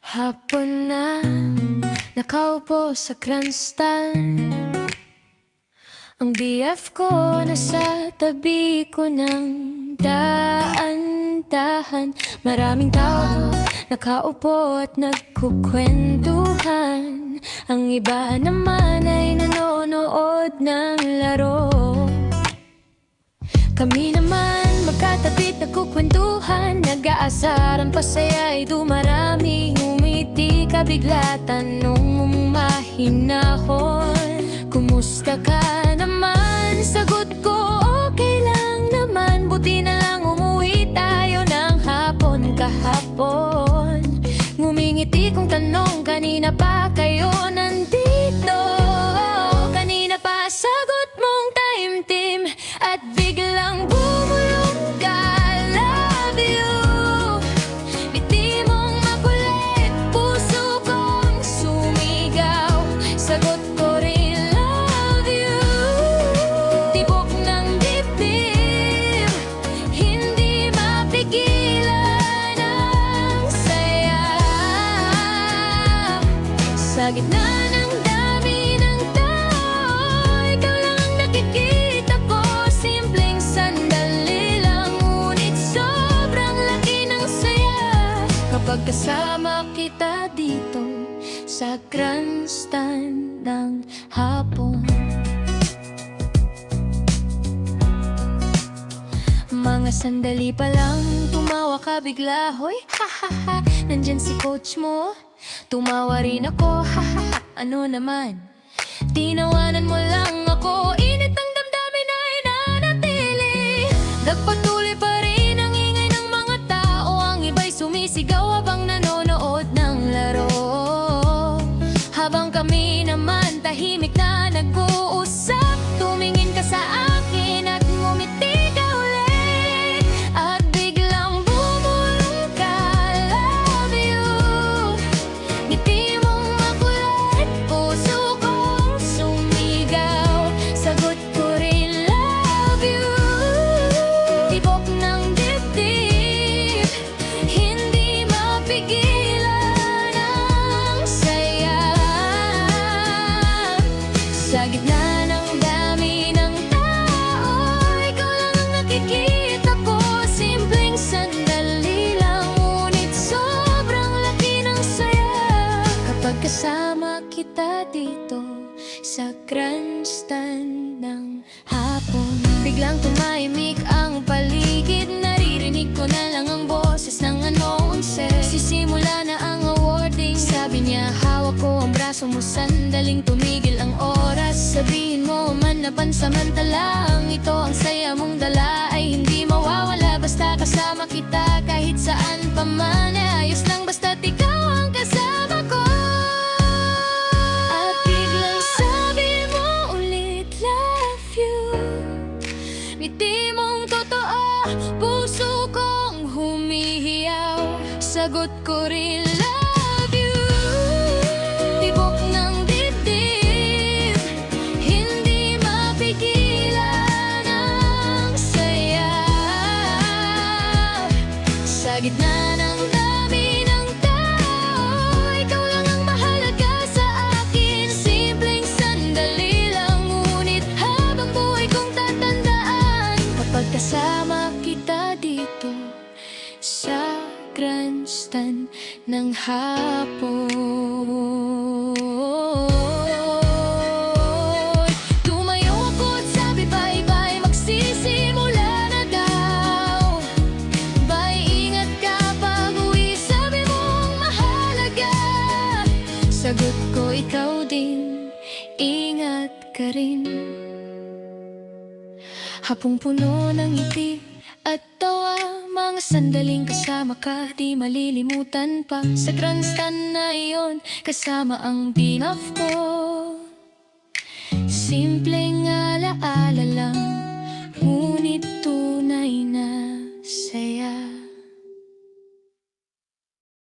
Hapon na, nakaupo sa grandstand. Ang BF ko nasa tabi ko ng daan-dahan. Maraming tao nakaupo at nagkukwentuhan. Ang iba naman ay nanonood ng laro. Kami naman magkatabi nagkukwentuhan, nag-aasaran pa saya'y dumarami. Ngumiti ka bigla, tanong mong mahinahon, kumusta ka naman? Sagot ko, okay lang naman. Buti na lang umuwi tayo ng hapon kahapon. Ngumingiti kong tanong, kanina pa kayo nandito? Kanina pa sagot mong time team, at biglang bumulong ka, love you. Ngiti mong makulit, puso kong sumigaw. Sagot ko rin, love you. Tibok ng dibdib, hindi mapigilan ang saya. Sa gitna ng dami ng tao, ikaw lang ang nakikita ko. Simpleng sandali lang, ngunit sobrang laki ng saya kapag kasama kita dito sa grandstand ng hapon. Mga sandali pa lang, tumawa ka bigla. Hoy, ha ha ha, nandyan si coach mo. Tumawa rin ako, ha ha ha, ano naman? Tinawanan mo lang ako, init ang damdamin ay nanatili. Nagpatuloy pa rin ang ingay ng mga tao. Ang iba'y sumisigaw habang nanonood ng laro. Habang kami naman tahimik na nag-uusap, tumingin ka sa akin at ngumiti ka ulit. At biglang bumulong ka, love you. Ngiti mong makulit, puso kong sumigaw. Sagot ko rin, love you. Tibok ng dibdib, hindi mapigilan ang saya. Sa gitna ng dami ng tao, ikaw lang ang nakikita ko. Simpleng sandali lang, ngunit sobrang laki ng saya kapag kasama kita dito sa grandstand ng hapon. Biglang tumahimik ang paligid, naririnig ko na lang ang boses ng announcer. Sisimula na ang awarding, sabi niya hawak ko ang braso mo, sandaling tumigil ang oras. Sabihin mo man na pansamantalang ito ang saya mong dala ay hindi mawawala. Basta kasama kita kahit saan pa man, ayos lang basta't ikaw ang kasama ko. At biglang sabi mo ulit, love you. Ngiti mong totoo, puso kong humihiyaw. Sagot ko rin, love you. Tibok ng dibdib, hindi mapigilan ang saya. Sa gitna ng dami ng tao, ikaw lang ang mahalaga sa akin. Simpleng sandali lang, ngunit habang buhay kong tatandaan kapag kasama kita dito sa grandstand ng hapon. Tumayo ako at sabi bye-bye, magsisimula na daw. Bye, ingat ka pag-uwi, sabi mong mahalaga. Sagot ko, ikaw din, ingat ka rin. Hapong puno ng ngiti at tawa, mga sandaling kasama ka, di malilimutan pa. Sa grandstand na iyon, kasama ang BF ko. Simpleng